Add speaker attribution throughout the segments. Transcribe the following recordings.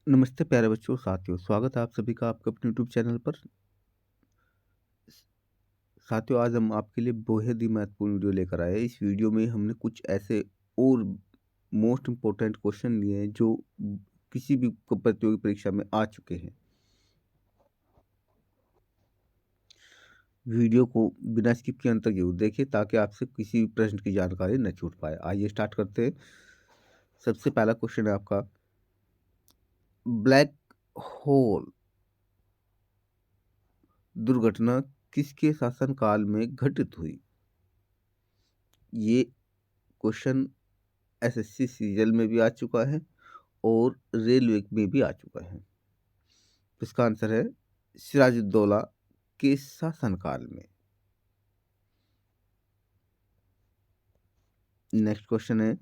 Speaker 1: नमस्ते प्यारे बच्चों साथियों, स्वागत है आप सभी का आपके अपने यूट्यूब चैनल पर। साथियों, आज हम आपके लिए बेहद ही महत्वपूर्ण वीडियो लेकर आए हैं। इस वीडियो में हमने कुछ ऐसे और मोस्ट इम्पोर्टेंट क्वेश्चन लिए हैं जो किसी भी प्रतियोगी परीक्षा में आ चुके हैं। वीडियो को बिना स्किप किए अंत तक जरूर देखिए ताकि आपसे किसी भी प्रश्न की जानकारी न छूट पाए। आइए स्टार्ट करते हैं। सबसे पहला क्वेश्चन है आपका, ब्लैक होल दुर्घटना किसके शासनकाल में घटित हुई? ये क्वेश्चन एसएससी सीरियल में भी आ चुका है और रेलवे में भी आ चुका है। तो इसका आंसर है सिराजुद्दौला के शासनकाल में। नेक्स्ट क्वेश्चन है,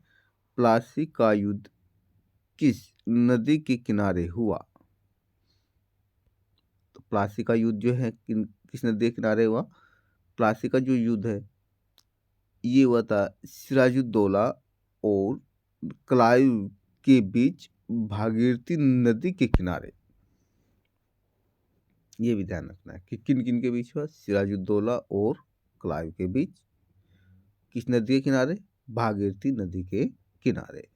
Speaker 1: प्लासी का युद्ध किस नदी के किनारे हुआ? तो प्लासी का युद्ध जो है किस नदी के किनारे हुआ? प्लासी का जो युद्ध है ये हुआ था सिराजुद्दौला और क्लाइव के बीच भागीरथी नदी के किनारे। ये भी ध्यान रखना है कि किन किन के बीच हुआ, सिराजुद्दौला और क्लाइव के बीच। किस नदी के किनारे? भागीरथी नदी के किनारे।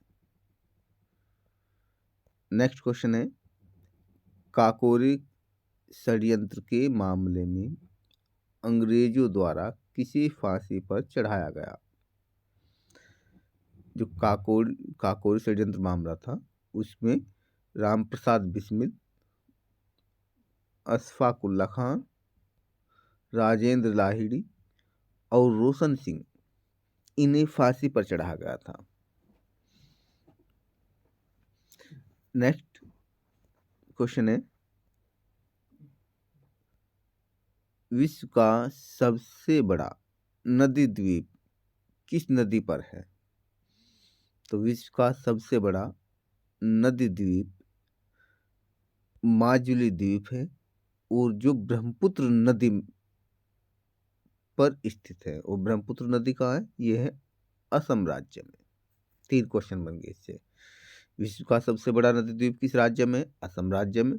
Speaker 1: नेक्स्ट क्वेश्चन है, काकोरी षड्यंत्र के मामले में अंग्रेजों द्वारा किसे फांसी पर चढ़ाया गया? जो काकोरी षड्यंत्र मामला था उसमें राम प्रसाद बिस्मिल, अशफाक उल्ला खान, राजेंद्र लाहिड़ी और रोशन सिंह, इन्हें फांसी पर चढ़ाया गया था। नेक्स्ट क्वेश्चन है, विश्व का सबसे बड़ा नदी द्वीप किस नदी पर है? तो विश्व का सबसे बड़ा नदी द्वीप माजुली द्वीप है और जो ब्रह्मपुत्र नदी पर स्थित है। और ब्रह्मपुत्र नदी कहाँ है? ये है असम राज्य में। 3 क्वेश्चन बन गए इससे। विश्व का सबसे बड़ा नदी द्वीप किस राज्य में? असम राज्य में।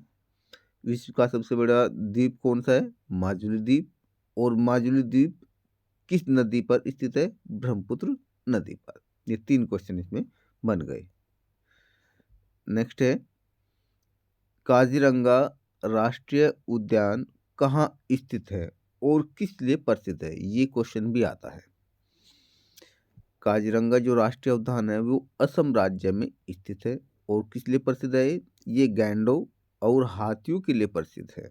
Speaker 1: विश्व का सबसे बड़ा द्वीप कौन सा है? माजुली द्वीप। और माजुली द्वीप किस नदी पर स्थित है? ब्रह्मपुत्र नदी पर। ये 3 क्वेश्चन इसमें बन गए। नेक्स्ट है, काजीरंगा राष्ट्रीय उद्यान कहाँ स्थित है और किस लिए प्रसिद्ध है? ये क्वेश्चन भी आता है। काजीरंगा जो राष्ट्रीय उद्यान है वो असम राज्य में स्थित है और किस लिए प्रसिद्ध है? ये गैंडों और हाथियों के लिए प्रसिद्ध है।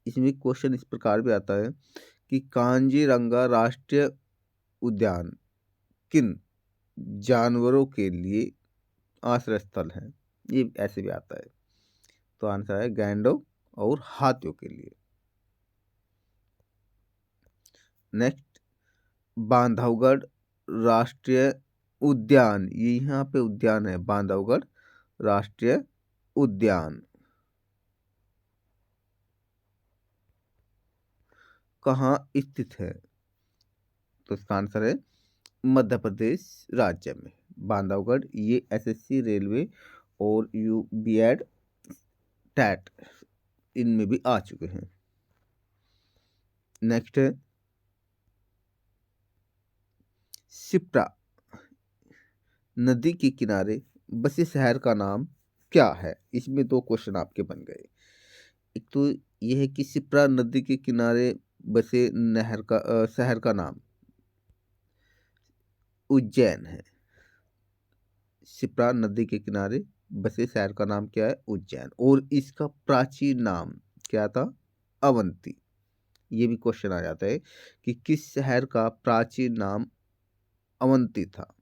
Speaker 1: इसमें क्वेश्चन इस प्रकार भी आता है कि कांजीरंगा राष्ट्रीय उद्यान किन जानवरों के लिए आश्रय स्थल है? ये ऐसे भी आता है। तो आंसर है गैंडों और हाथियों के लिए। नेक्स्ट, बांधवगढ़ राष्ट्रीय उद्यान, ये यहाँ पे उद्यान है बांधवगढ़ राष्ट्रीय उद्यान, कहाँ स्थित है? तो इसका आंसर है मध्य प्रदेश राज्य में। बांधवगढ़ ये एसएससी, रेलवे और यूबीएड, टैट इनमें भी आ चुके हैं। नेक्स्ट है, शिप्रा नदी के किनारे बसे शहर का नाम क्या है? इसमें 2 क्वेश्चन आपके बन गए। एक तो यह है कि शिप्रा नदी के किनारे बसे शहर का नाम उज्जैन है। शिप्रा नदी के किनारे बसे शहर का नाम क्या है? उज्जैन। और इसका प्राचीन नाम क्या था? अवंती। ये भी क्वेश्चन आ जाता है कि किस शहर का प्राचीन नाम अवंती था।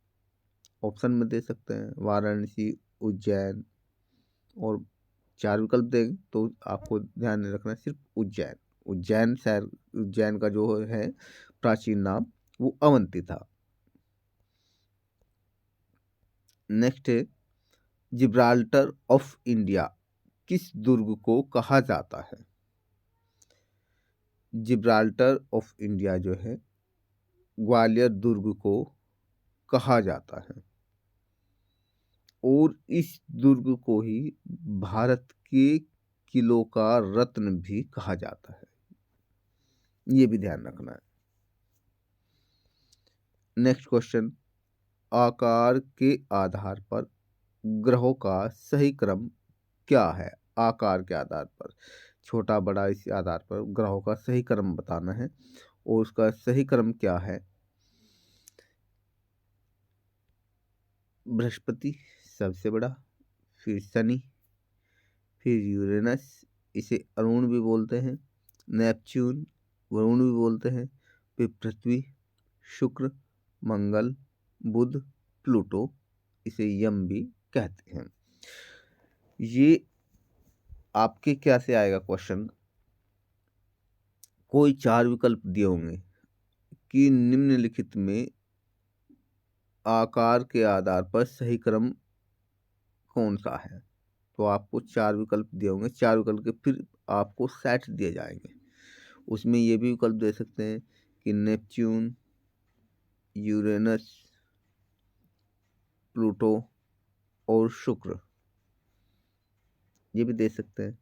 Speaker 1: ऑप्शन में दे सकते हैं वाराणसी, उज्जैन, और 4 विकल्प देंगे तो आपको ध्यान में रखना है सिर्फ उज्जैन। उज्जैन शहर, उज्जैन का जो है प्राचीन नाम वो अवंती था। नेक्स्ट है, जिब्राल्टर ऑफ इंडिया किस दुर्ग को कहा जाता है? जिब्राल्टर ऑफ इंडिया जो है ग्वालियर दुर्ग को कहा जाता है। और इस दुर्ग को ही भारत के किलों का रत्न भी कहा जाता है। ये भी ध्यान रखना है। नेक्स्ट क्वेश्चन, आकार के आधार पर ग्रहों का सही क्रम क्या है? आकार के आधार पर, छोटा बड़ा, इस आधार पर ग्रहों का सही क्रम बताना है और उसका सही क्रम क्या है? बृहस्पति सबसे बड़ा, फिर शनि, फिर यूरेनस, इसे अरुण भी बोलते हैं, नेपच्यून वरुण भी बोलते हैं, फिर पृथ्वी, शुक्र, मंगल, बुध, प्लूटो, इसे यम भी कहते हैं। ये आपके क्या से आएगा क्वेश्चन, कोई 4 विकल्प दिए होंगे कि निम्नलिखित में आकार के आधार पर सही क्रम कौन सा है। तो आपको 4 विकल्प दिए होंगे, 4 विकल्प के फिर आपको सेट दिए जाएंगे। उसमें ये भी विकल्प दे सकते हैं कि नेपच्यून, यूरेनस, प्लूटो और शुक्र, ये भी दे सकते हैं।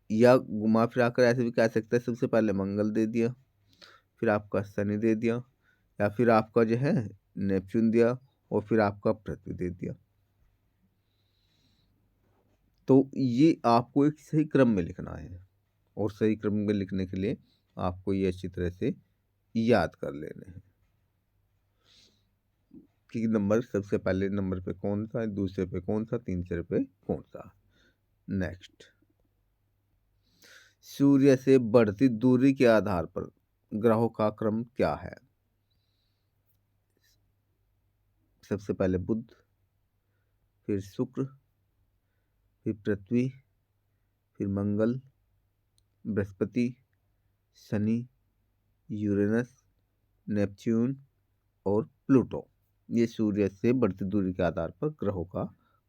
Speaker 1: या घुमा फिरा कर ऐसे भी कह सकते हैं, सबसे पहले मंगल दे दिया, फिर आपका शनि दे दिया, या फिर आपका जो है नेपच्यून दिया और फिर आपका पृथ्वी दे दिया। तो ये आपको एक सही क्रम में लिखना है और सही क्रम में लिखने के लिए आपको ये अच्छी तरह से याद कर लेने हैं कि नंबर सबसे पहले नंबर पे कौन सा है, दूसरे पे कौन सा, तीसरे पे कौन सा। नेक्स्ट, सूर्य से बढ़ती दूरी के आधार पर ग्रहों का क्रम क्या है? सबसे पहले बुध, फिर शुक्र, फिर पृथ्वी, फिर मंगल, बृहस्पति, शनि, यूरेनस, नेपच्यून और प्लूटो। ये सूर्य से बढ़ती दूरी के आधार पर ग्रहों का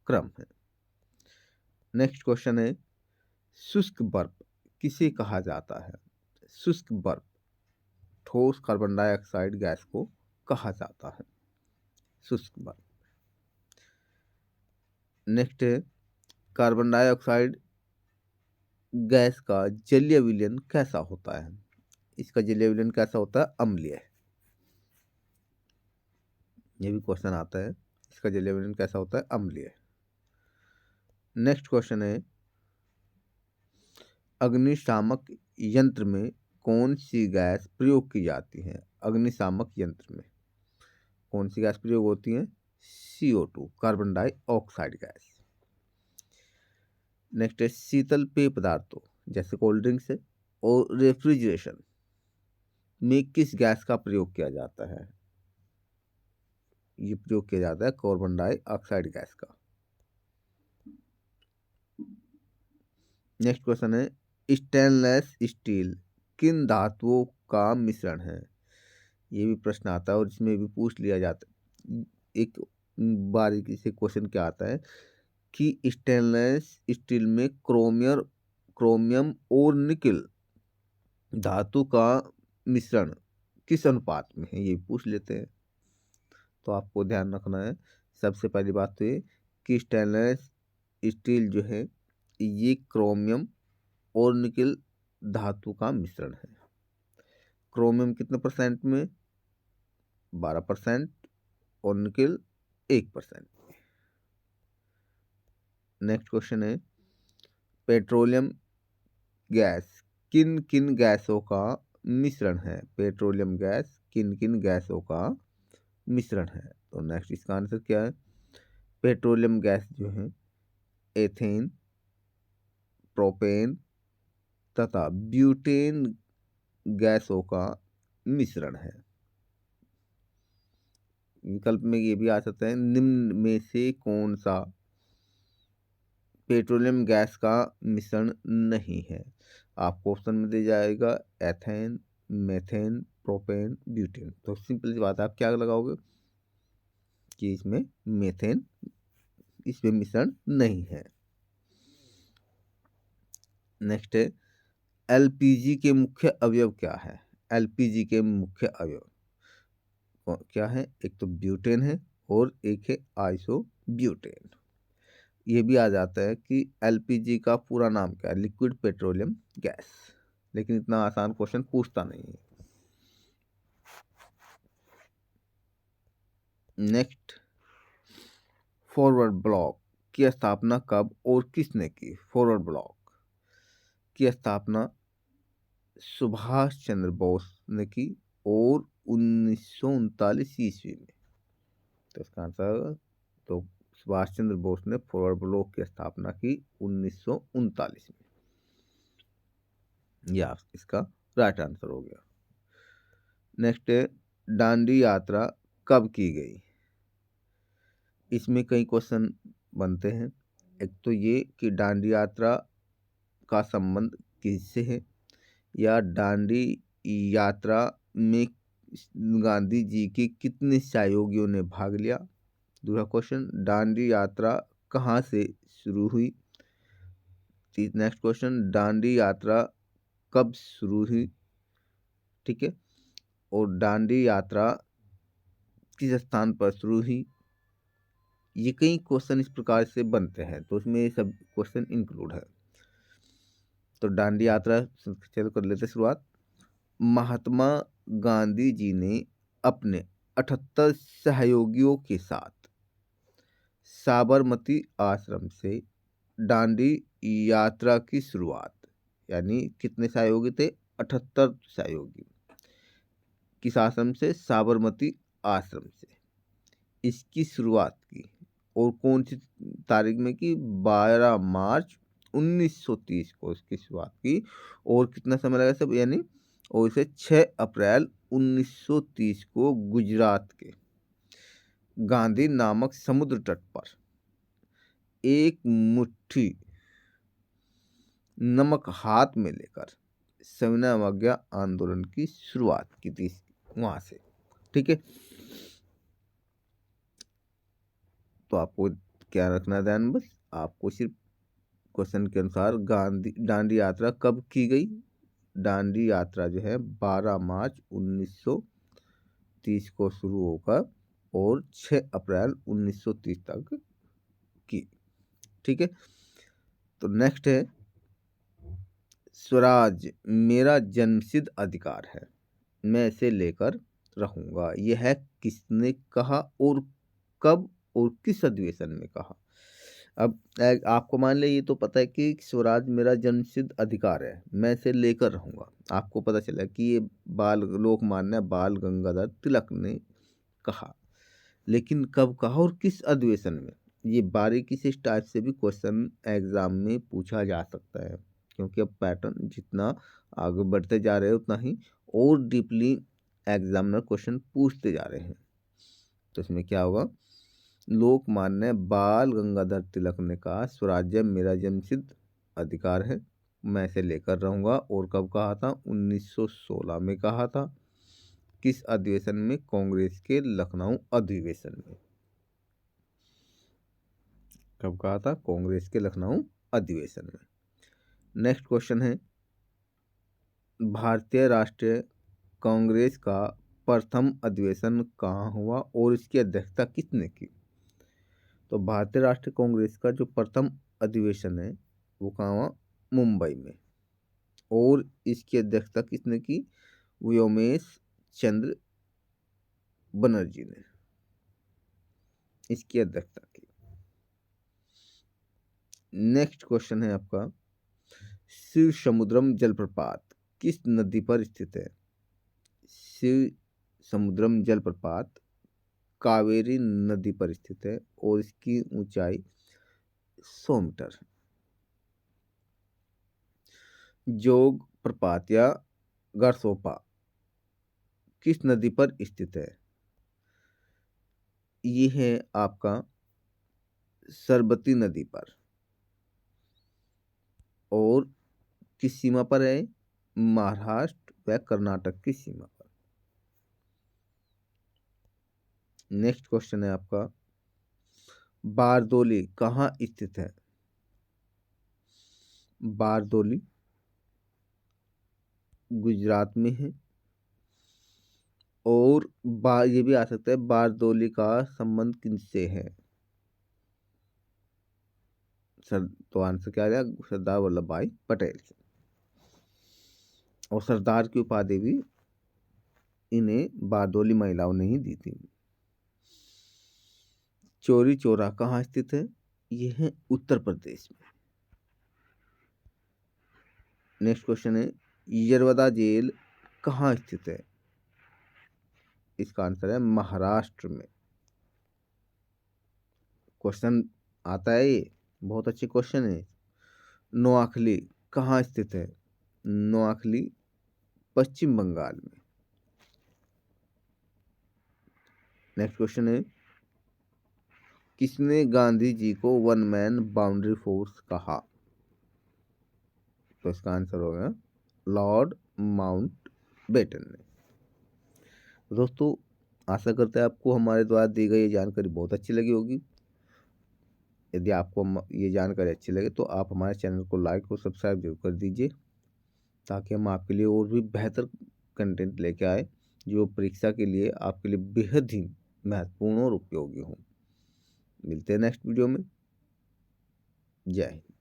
Speaker 1: क्रम है। नेक्स्ट क्वेश्चन है, शुष्क बर्फ किसे कहा जाता है? शुष्क बर्फ ठोस कार्बन डाइऑक्साइड गैस को कहा जाता है, शुष्क बर्फ। नेक्स्ट है, कार्बन डाइऑक्साइड गैस का जलीय विलयन कैसा होता है? इसका जलीय विलयन कैसा होता है? अम्लीय। ये भी क्वेश्चन आता है, इसका जलीय विलयन कैसा होता है? अम्लीय। नेक्स्ट क्वेश्चन है, अग्निशामक यंत्र में कौन सी गैस प्रयोग की जाती है? अग्निशामक यंत्र में कौन सी गैस प्रयोग होती है? CO2, carbon dioxide gas. Next है, शीतल पेय पदार्थों जैसे कोल्ड ड्रिंक्स और रेफ्रिजरेशन में किस गैस का प्रयोग किया जाता है? ये प्रयोग किया जाता है कार्बन डाइऑक्साइड गैस का। नेक्स्ट क्वेश्चन है, स्टेनलेस स्टील किन धातुओं का मिश्रण है? ये भी प्रश्न आता है और इसमें भी पूछ लिया जाता है। एक बारीकी से क्वेश्चन क्या आता है कि स्टेनलेस स्टील में क्रोमियम और निकेल धातु का मिश्रण किस अनुपात में है, ये पूछ लेते हैं। तो आपको ध्यान रखना है, सबसे पहली बात तो ये कि स्टेनलेस स्टील जो है ये क्रोमियम और निकेल धातु का मिश्रण है। क्रोमियम कितने परसेंट में? 12% और निकेल 1%। नेक्स्ट क्वेश्चन है, पेट्रोलियम गैस किन किन गैसों का मिश्रण है? पेट्रोलियम गैस किन किन गैसों का मिश्रण है? तो नेक्स्ट इसका आंसर क्या है? पेट्रोलियम गैस जो है एथेन, प्रोपेन तथा ब्यूटेन गैसों का मिश्रण है। विकल्प में ये भी आ सकता है, निम्न में से कौन सा पेट्रोलियम गैस का मिश्रण नहीं है? आपको ऑप्शन में दिया जाएगा एथेन, मेथेन, प्रोपेन, ब्यूटेन। तो सिंपल सी बात है, आप क्या लगाओगे कि इसमें मेथेन, इसमें मिश्रण नहीं है। नेक्स्ट है, एलपीजी के मुख्य अवयव क्या है? एलपीजी के मुख्य अवयव क्या है? एक तो ब्यूटेन है और एक है आइसो ब्यूटेन। ये भी आ जाता है कि एलपीजी का पूरा नाम क्या है, लिक्विड पेट्रोलियम गैस, लेकिन इतना आसान क्वेश्चन पूछता नहीं है। नेक्स्ट, फॉरवर्ड ब्लॉक की स्थापना कब और किसने की? फॉरवर्ड ब्लॉक की स्थापना सुभाष चंद्र बोस ने की और 1939 ईस्वी में। तो इसका आंसर, तो सुभाष चंद्र बोस ने फॉरवर्ड ब्लॉक की स्थापना की 1939 में। या इसका राइट आंसर हो गया। नेक्स्ट है, दांडी यात्रा कब की गई? इसमें कई क्वेश्चन बनते हैं। एक तो ये कि दांडी यात्रा का संबंध किससे है, या दांडी यात्रा में गांधी जी के कितने सहयोगियों ने भाग लिया। दूसरा क्वेश्चन, दांडी यात्रा कहाँ से शुरू हुई। नेक्स्ट क्वेश्चन, दांडी यात्रा कब शुरू हुई, ठीक है, और दांडी यात्रा किस स्थान पर शुरू हुई। ये कई क्वेश्चन इस प्रकार से बनते हैं, तो उसमें ये सब क्वेश्चन इंक्लूड है। तो दांडी यात्रा चलो कर लेते शुरुआत। महात्मा गांधी जी ने अपने 78 सहयोगियों के साथ साबरमती आश्रम से दांडी यात्रा की शुरुआत, यानी कितने सहयोगी थे? 78 सहयोगी, किस आश्रम से? साबरमती आश्रम से इसकी शुरुआत की। और कौन सी तारीख में की? 12 मार्च 1930 को इसकी शुरुआत की। और कितना समय लगा सब, यानी और इसे 6 अप्रैल 1930 को गुजरात के गांधी नामक समुद्र तट पर एक मुट्ठी नमक हाथ में लेकर सविनय अवज्ञा आंदोलन की शुरुआत की थी वहां से, ठीक है। तो आपको क्या रखना है ध्यान, बस आपको सिर्फ क्वेश्चन के अनुसार दांडी यात्रा कब की गई। दांडी यात्रा जो है 12 मार्च 1930 को शुरू होकर और 6 अप्रैल 1930 तक की, ठीक है। तो नेक्स्ट है, स्वराज मेरा जन्मसिद्ध अधिकार है, मैं इसे लेकर रहूंगा, यह है किसने कहा और कब और किस अधिवेशन में कहा। अब आपको मान ले, ये तो पता है कि स्वराज मेरा जन्मसिद्ध अधिकार है, मैं इसे लेकर रहूंगा। आपको पता चला कि ये लोकमान्य बाल गंगाधर तिलक ने कहा, लेकिन कब कहा और किस अधिवेशन में, ये बारीकी से इस टाइप से भी क्वेश्चन एग्जाम में पूछा जा सकता है, क्योंकि अब पैटर्न जितना आगे बढ़ते जा रहे हैं उतना ही और डीपली एग्जामिनर क्वेश्चन पूछते जा रहे हैं। तो इसमें क्या होगा, लोकमान्य बाल गंगाधर तिलक ने कहा स्वराज्य मेरा जन्मसिद्ध अधिकार है, मैं इसे लेकर रहूंगा। और कब कहा था? 1916 में कहा था। किस अधिवेशन में? कांग्रेस के लखनऊ अधिवेशन में। कब कहा था? कांग्रेस के लखनऊ अधिवेशन में। नेक्स्ट क्वेश्चन है, भारतीय राष्ट्रीय कांग्रेस का प्रथम अधिवेशन कहाँ हुआ और इसकी अध्यक्षता किसने की? तो भारतीय राष्ट्रीय कांग्रेस का जो प्रथम अधिवेशन है वो कहाँ हुआ? मुंबई में। और इसकी अध्यक्षता किसने की? व्योमेश चंद्र बनर्जी ने इसकी अध्यक्षता की। नेक्स्ट क्वेश्चन है आपका, शिव समुद्रम जलप्रपात किस नदी पर स्थित है? शिव समुद्रम जलप्रपात कावेरी नदी पर स्थित है और इसकी ऊंचाई 100 मीटर। जोग प्रपात या गरसोपा किस नदी पर स्थित है? ये है आपका सरबती नदी पर। और किस सीमा पर है? महाराष्ट्र व कर्नाटक की सीमा पर। नेक्स्ट क्वेश्चन है आपका, बारदोली कहाँ स्थित है? बारदोली गुजरात में है। और ये भी आ सकता है, बारदोली का संबंध किनसे है? सर तो आंसर क्या आ गया, सरदार वल्लभ भाई पटेल से। और सरदार की उपाधि भी इन्हें बारदोली महिलाओं ने ही दी थी। चौरी चौरा कहाँ स्थित है, यह है उत्तर प्रदेश में। नेक्स्ट क्वेश्चन है, यरवदा जेल कहाँ स्थित है, इसका आंसर है महाराष्ट्र में। क्वेश्चन आता है, ये बहुत अच्छे क्वेश्चन है। नोआखली कहाँ स्थित है, नोआखली पश्चिम बंगाल में। नेक्स्ट क्वेश्चन है, किसने गांधी जी को वन मैन बाउंड्री फोर्स कहा, तो इसका आंसर होगा लॉर्ड माउंटबेटन ने। दोस्तों आशा करते हैं आपको हमारे द्वारा दी गई ये जानकारी बहुत अच्छी लगी होगी। यदि आपको ये जानकारी अच्छी लगे तो आप हमारे चैनल को लाइक और सब्सक्राइब जरूर कर दीजिए, ताकि हम आपके लिए और भी बेहतर कंटेंट लेके आए जो परीक्षा के लिए आपके लिए बेहद ही महत्वपूर्ण और उपयोगी हो। मिलते हैं नेक्स्ट वीडियो में। जय हिंद।